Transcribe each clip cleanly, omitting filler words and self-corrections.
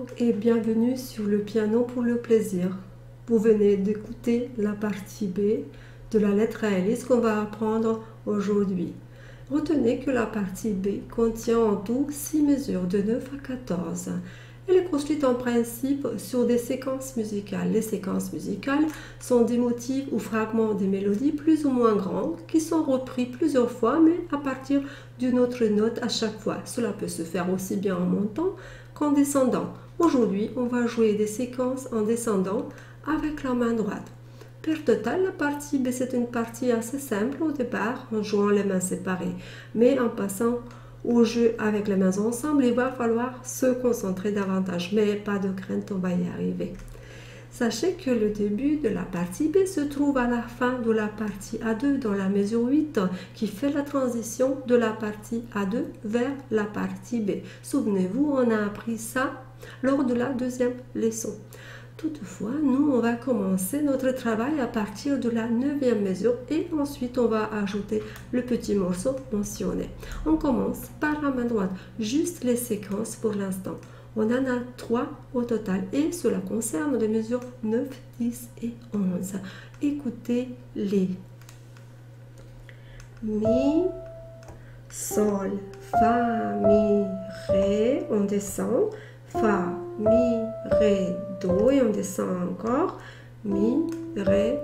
Bonjour et bienvenue sur le piano pour le plaisir. Vous venez d'écouter la partie B de la lettre à hélice qu'on va apprendre aujourd'hui. Retenez que la partie B contient en tout 6 mesures de 9 à 14. Elle est construite en principe sur des séquences musicales. Les séquences musicales sont des motifs ou fragments des mélodies plus ou moins grandes qui sont repris plusieurs fois mais à partir d'une autre note à chaque fois. Cela peut se faire aussi bien en montant qu'en descendant. Aujourd'hui, on va jouer des séquences en descendant avec la main droite. Pour total, la partie B, c'est une partie assez simple au départ en jouant les mains séparées. Mais en passant au jeu avec les mains ensemble, il va falloir se concentrer davantage. Mais pas de crainte, on va y arriver. Sachez que le début de la partie B se trouve à la fin de la partie A2 dans la mesure 8 qui fait la transition de la partie A2 vers la partie B. Souvenez-vous, on a appris ça lors de la deuxième leçon. Toutefois, nous, on va commencer notre travail à partir de la 9e mesure et ensuite on va ajouter le petit morceau mentionné. On commence par la main droite, juste les séquences pour l'instant. On en a 3 au total et cela concerne les mesures 9, 10 et 11. Écoutez-les. Mi, sol, fa, mi, ré, on descend. Fa, mi, ré, do et on descend encore. Mi, ré,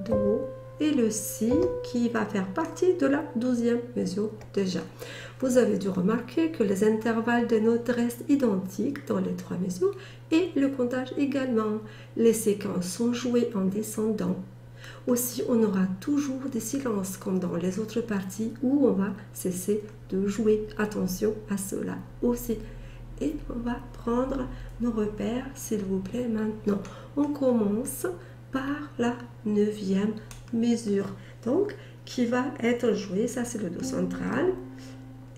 do et le si qui va faire partie de la 12e mesure déjà. Vous avez dû remarquer que les intervalles des notes restent identiques dans les 3 mesures et le comptage également. Les séquences sont jouées en descendant. Aussi, on aura toujours des silences comme dans les autres parties où on va cesser de jouer. Attention à cela aussi. Et on va prendre nos repères, s'il vous plaît, maintenant. On commence par la 9e mesure, donc qui va être jouée, ça c'est le do central.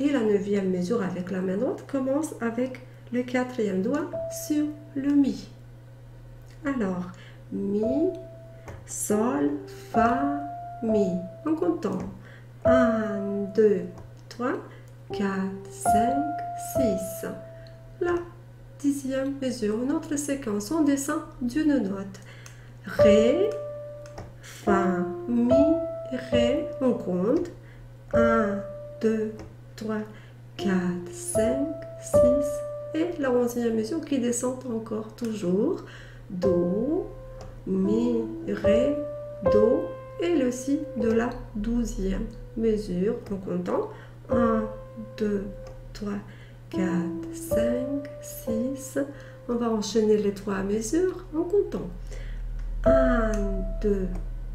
Et la 9e mesure avec la main droite commence avec le 4e doigt sur le mi. Alors, mi, sol, fa, mi. En comptant 1, 2, 3, 4, 5, 6. La 10e mesure, notre séquence, on descend d'une note. Ré, fa, mi, ré, on compte. 1, 2, 3, 4, 5, 6 et la 11e mesure qui descend encore toujours. Do, mi, ré, do et le si de la 12e mesure en comptant 1, 2, 3, 4, 5, 6. On va enchaîner les 3 mesures en comptant 1, 2,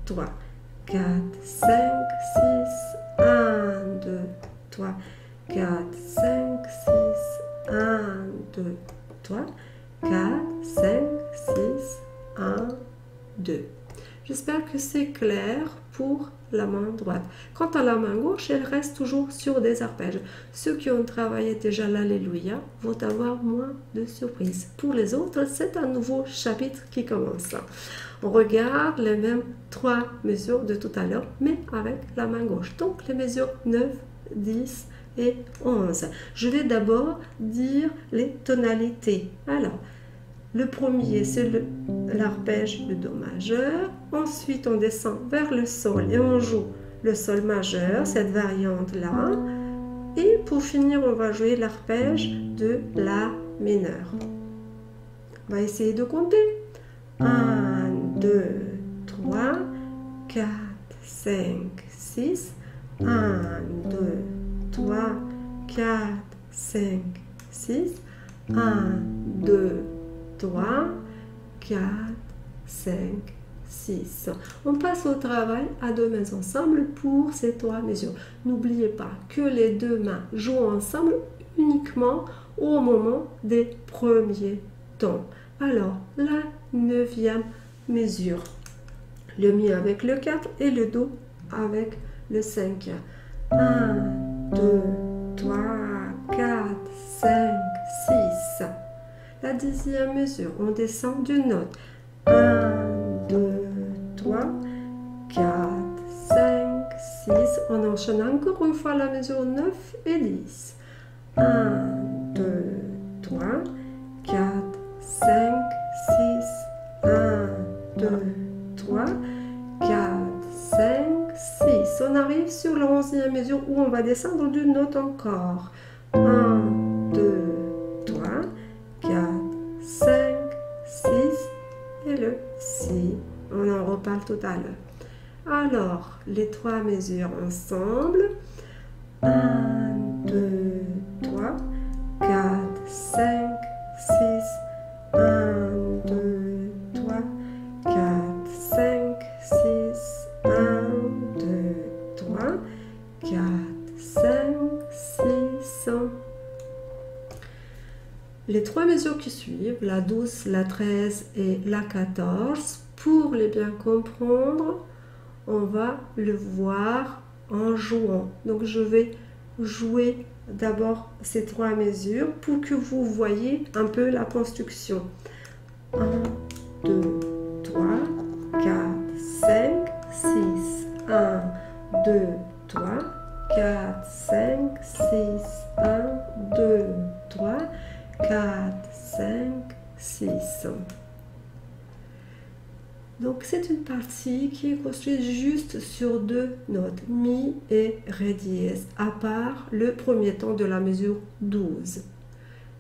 3, 4, 5, 6, 1, 2, 3, 4, 5, 6, 1, 2, 3, 4, 5, 6, 1, 2. J'espère que c'est clair pour la main droite. Quant à la main gauche, elle reste toujours sur des arpèges. Ceux qui ont travaillé déjà l'Alléluia vont avoir moins de surprises. Pour les autres, c'est un nouveau chapitre qui commence. On regarde les mêmes 3 mesures de tout à l'heure, mais avec la main gauche. Donc, les mesures 9, 10 et 11. Je vais d'abord dire les tonalités. Alors, le premier, c'est l'arpège de do majeur. Ensuite, on descend vers le sol et on joue le sol majeur, cette variante-là. Et pour finir, on va jouer l'arpège de la mineur. On va essayer de compter. 1, 2, 3, 4, 5, 6. 1, 2, 3, 4, 5, 6. 1, 2, 3, 4, 5, 6. On passe au travail à 2 mains ensemble pour ces 3 mesures. N'oubliez pas que les 2 mains jouent ensemble uniquement au moment des premiers tons. Alors, la 9e mesure. Le mi avec le 4 et le do avec le 5. 1, 2, 3, 4, 5, 6. La 10e mesure, on descend d'une note. 1, 2, 3, 4, 5, 6. On enchaîne encore une fois la mesure 9 et 10. 1, 2, 3, 4, 5, 6, 1, 2, 3, 4, 5, 6. On arrive sur la 11e mesure où on va descendre d'une note encore. 1, 2, 3, 4, 5, 6 et le si. On en reparle tout à l'heure. Alors, les 3 mesures ensemble. 1, 2, 3, 4, 5, 6, 1, 2, 3, 4, 5, 6, 1, 2, 3, 4, 5, 6. Les 3 mesures qui suivent, la 12, la 13 et la 14, pour les bien comprendre, on va le voir en jouant. Donc je vais jouer d'abord ces 3 mesures pour que vous voyez un peu la construction. 1, 2, 3, 4, 5, 6, 1, 2, 3, 4, 5, 6, 1, 2, 3, 4, 5, 6. Donc c'est une partie qui est construite juste sur 2 notes, mi et ré dièse, à part le premier temps de la mesure 12.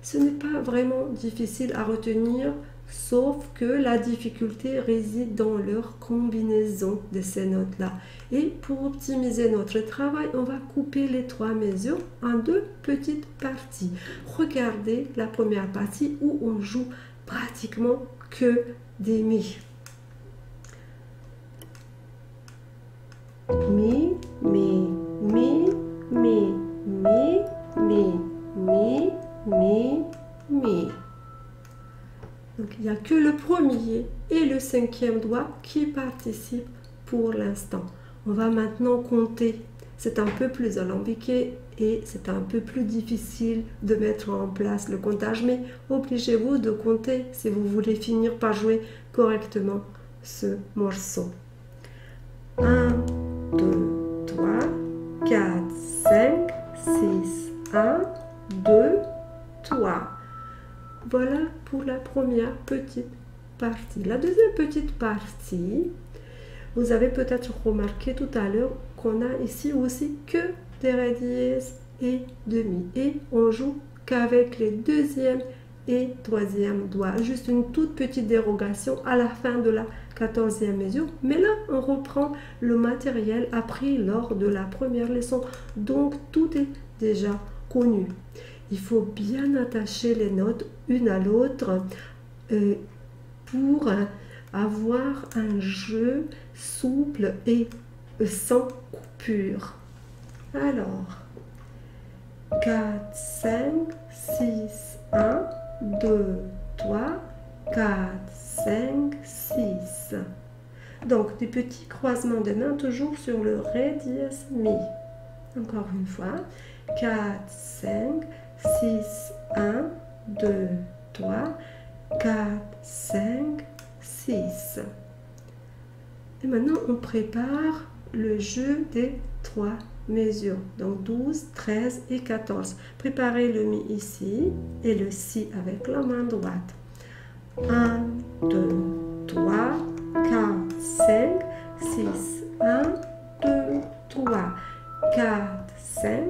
Ce n'est pas vraiment difficile à retenir, sauf que la difficulté réside dans leur combinaison de ces notes-là. Et pour optimiser notre travail, on va couper les 3 mesures en 2 petites parties. Regardez la première partie où on joue pratiquement que des mi. Mi, mi, mi, mi, mi, mi, mi, mi, mi. Donc il n'y a que le premier et le 5e doigt qui participent pour l'instant. On va maintenant compter. C'est un peu plus alambiqué et c'est un peu plus difficile de mettre en place le comptage, mais obligez-vous de compter si vous voulez finir par jouer correctement ce morceau. 1, 2, 3, 4, 5, 6, 1, 2, 3. Voilà pour la première petite partie. La deuxième petite partie, vous avez peut-être remarqué tout à l'heure qu'on a ici aussi que des ré dièse et de mi. Et on joue qu'avec les 2e et 3e doigts. Juste une toute petite dérogation à la fin de la 14e mesure. Mais là, on reprend le matériel appris lors de la première leçon. Donc, tout est déjà connu. Il faut bien attacher les notes une à l'autre pour avoir un jeu souple et sans coupure. Alors, 4, 5, 6, 1, 2, 3, 4, 5, 6. Donc, des petits croisements de mains toujours sur le ré dièse mi. Encore une fois, 4, 5, 6, 1, 2, 3, 4, 5, 6. Et maintenant, on prépare le jeu des 3 mesures. Donc 12, 13 et 14. Préparez le mi ici et le si avec la main droite. 1, 2, 3, 4, 5, 6, 1, 2, 3, 4, 5,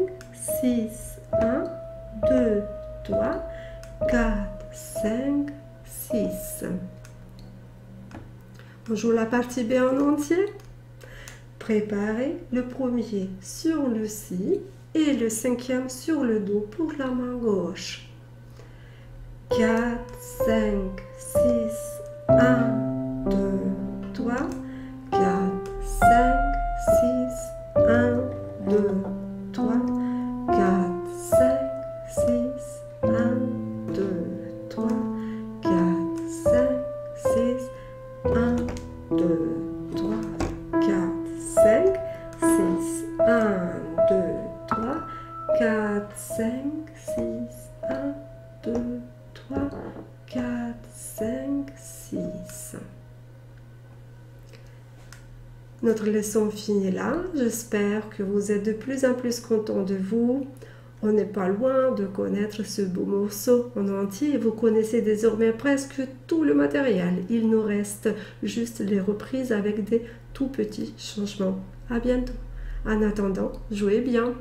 6, 1, 2, 3, 4, 5, 6. On joue la partie B en entier. Préparez le premier sur le si et le 5e sur le do pour la main gauche. 4, 5, 6, 1, 2, 3, 4, 5, 6, 1, 2, 3, 4, 5, 6, 1, 2, 3, 4, 5, 6, 1, 2, 3, 4, 5, 6, 1, 2, 3, 4, 5, 6, 1, 2, 3, 4, 5, 6. Notre leçon finit là. J'espère que vous êtes de plus en plus content de vous. On n'est pas loin de connaître ce beau morceau en entier. Vous connaissez désormais presque tout le matériel. Il nous reste juste les reprises avec des tout petits changements. À bientôt. En attendant, jouez bien.